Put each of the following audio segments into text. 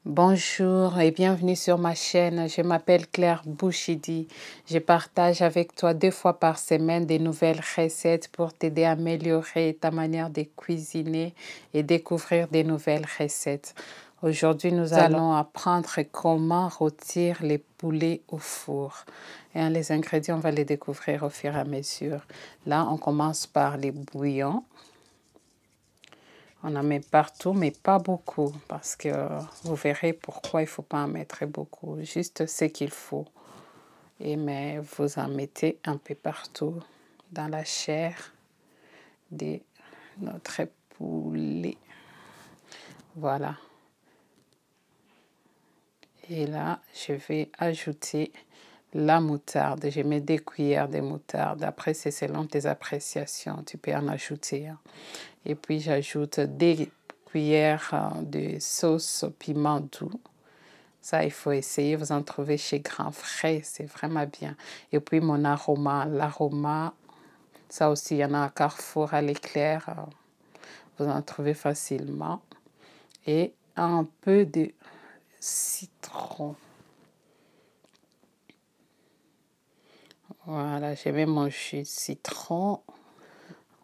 Bonjour et bienvenue sur ma chaîne. Je m'appelle Claire Bouchidi. Je partage avec toi 2 fois par semaine des nouvelles recettes pour t'aider à améliorer ta manière de cuisiner et découvrir des nouvelles recettes. Aujourd'hui, nous allons apprendre comment rôtir les poulets au four. Et les ingrédients, on va les découvrir au fur et à mesure. Là, on commence par les bouillons. On en met partout, mais pas beaucoup, parce que vous verrez pourquoi il ne faut pas en mettre beaucoup, juste ce qu'il faut. Mais vous en mettez un peu partout dans la chair de notre poulet. Voilà. Et là, je vais ajouter la moutarde. Je mets 2 cuillères de moutarde. Après, c'est selon tes appréciations. Tu peux en ajouter. Et puis, j'ajoute 2 cuillères de sauce piment doux. Ça, il faut essayer. Vous en trouvez chez Grand Frais. C'est vraiment bien. Et puis, mon aroma. L'aroma, ça aussi, il y en a à Carrefour, à l'éclair. Vous en trouvez facilement. Et un peu de citron. Voilà, j'ai mis mon jus de citron.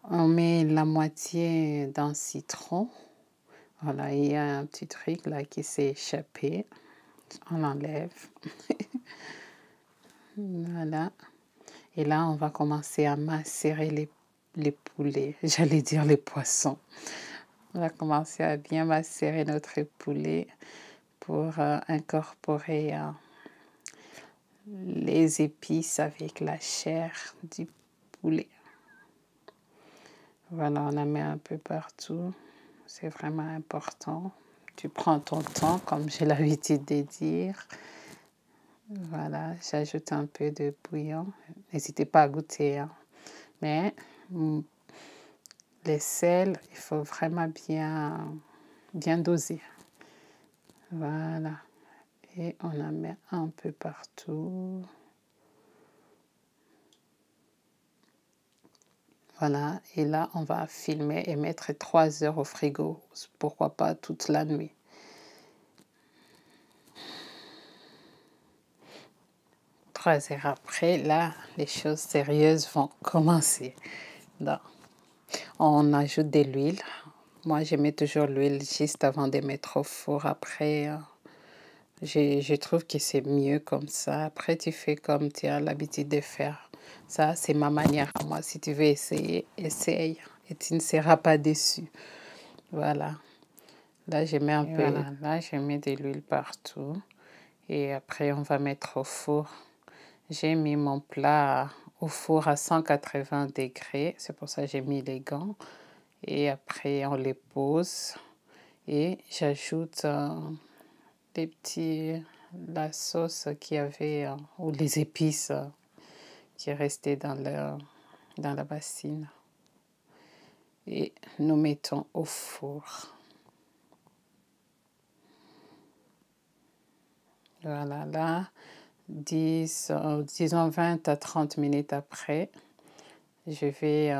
On met la moitié d'un citron. Voilà, il y a un petit truc là qui s'est échappé. On l'enlève. Voilà. Et là, on va commencer à macérer les poulets. J'allais dire les poissons. On va commencer à bien macérer notre poulet pour incorporer les épices avec la chair du poulet. Voilà, on en met un peu partout. C'est vraiment important. Tu prends ton temps, comme j'ai l'habitude de dire. Voilà, j'ajoute un peu de bouillon. N'hésitez pas à goûter. Mais les sels, il faut vraiment bien doser. Voilà. Et on en met un peu partout. Voilà. Et là, on va filmer et mettre 3 heures au frigo. Pourquoi pas toute la nuit. Trois heures après, là, les choses sérieuses vont commencer. Donc, on ajoute de l'huile. Moi, je mets toujours l'huile juste avant de mettre au four. Après, je trouve que c'est mieux comme ça. Après, tu fais comme tu as l'habitude de faire. Ça, c'est ma manière à moi. Si tu veux essayer, essaye. Et tu ne seras pas déçu. Voilà. Là, je mets un peu. Voilà, là, je mets de l'huile partout. Et après, on va mettre au four. J'ai mis mon plat au four à 180 degrés. C'est pour ça que j'ai mis les gants. Et après, on les pose. Et j'ajoute la sauce qu'il y avait, ou les épices qui restaient dans la bassine. Et nous mettons au four. Voilà, là, disons 20 à 30 minutes après, je vais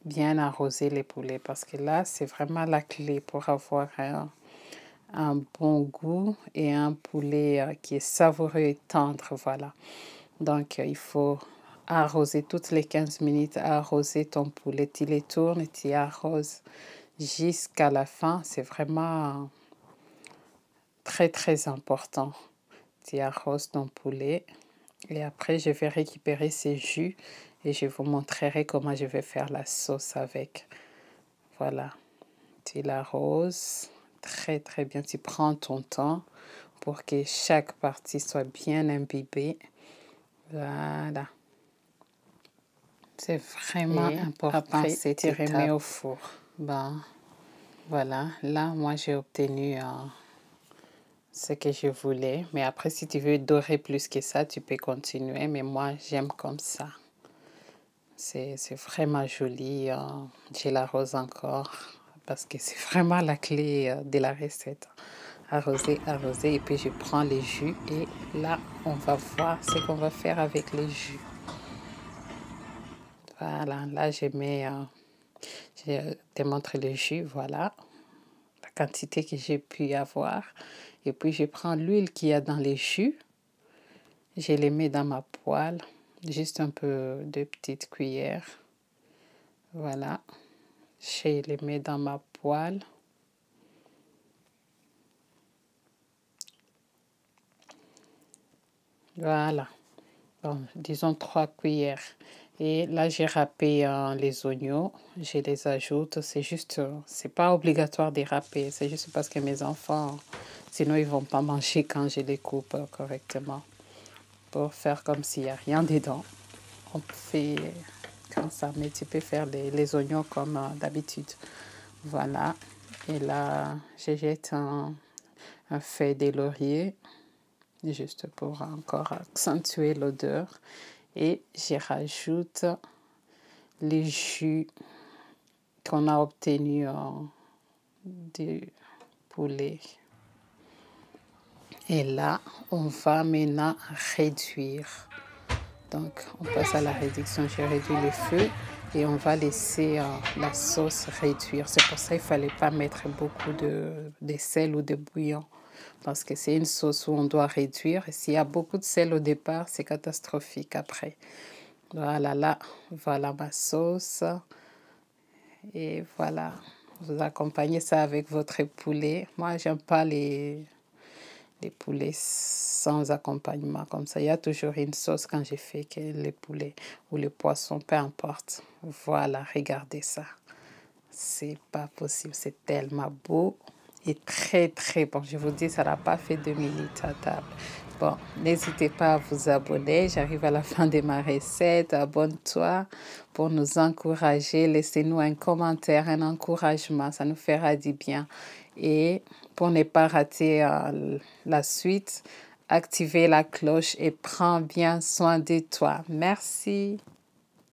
bien arroser les poulets parce que là, c'est vraiment la clé pour avoir un bon goût et un poulet qui est savoureux et tendre, voilà. Donc, il faut arroser toutes les 15 minutes, arroser ton poulet. Tu les tournes, tu arroses jusqu'à la fin. C'est vraiment très, très important. Tu arroses ton poulet et après, je vais récupérer ces jus et je vous montrerai comment je vais faire la sauce avec. Voilà, tu l'arroses très, très bien. Tu prends ton temps pour que chaque partie soit bien imbibée. Voilà. C'est vraiment important. Après, tu remets au four. Ben, voilà. Là, moi, j'ai obtenu ce que je voulais. Mais après, si tu veux dorer plus que ça, tu peux continuer. Mais moi, j'aime comme ça. C'est vraiment joli. Je l'arrose encore parce que c'est vraiment la clé de la recette. Arroser, arroser. Et puis, je prends les jus. Et là, on va voir ce qu'on va faire avec les jus. Voilà, là je te montre le jus, voilà. quantité que j'ai pu avoir. Et puis, je prends l'huile qu'il y a dans les jus. Je les mets dans ma poêle, juste un peu de petites cuillères. Voilà. Je les mets dans ma poêle. Voilà. Bon, disons 3 cuillères. Et là, j'ai râpé les oignons. Je les ajoute. C'est juste, c'est pas obligatoire de râper. C'est juste parce que mes enfants, sinon ils vont pas manger quand je les coupe correctement. Pour faire comme s'il n'y a rien dedans. On fait comme ça, mais tu peux faire les oignons comme d'habitude. Voilà. Et là, je jette un feuille de laurier, juste pour encore accentuer l'odeur. Et je rajoute les jus qu'on a obtenus du poulet. Et là, on va maintenant réduire. Donc, on passe à la réduction. J'ai réduit le feu et on va laisser la sauce réduire. C'est pour ça qu'il ne fallait pas mettre beaucoup de sel ou de bouillon. Parce que c'est une sauce où on doit réduire. Et s'il y a beaucoup de sel au départ, c'est catastrophique après. Voilà, là, voilà ma sauce. Et voilà, vous accompagnez ça avec votre poulet. Moi, j'aime pas les poulets sans accompagnement. Comme ça, il y a toujours une sauce quand j'ai fait que les poulets ou les poissons, peu importe. Voilà, regardez ça. C'est pas possible, c'est tellement beau et très très bon. Je vous dis, ça n'a pas fait 2 minutes à table. Bon, n'hésitez pas à vous abonner. J'arrive à la fin de ma recette. Abonne-toi pour nous encourager. Laissez-nous un commentaire, un encouragement. Ça nous fera du bien. Et pour ne pas rater la suite, activez la cloche et prends bien soin de toi. Merci.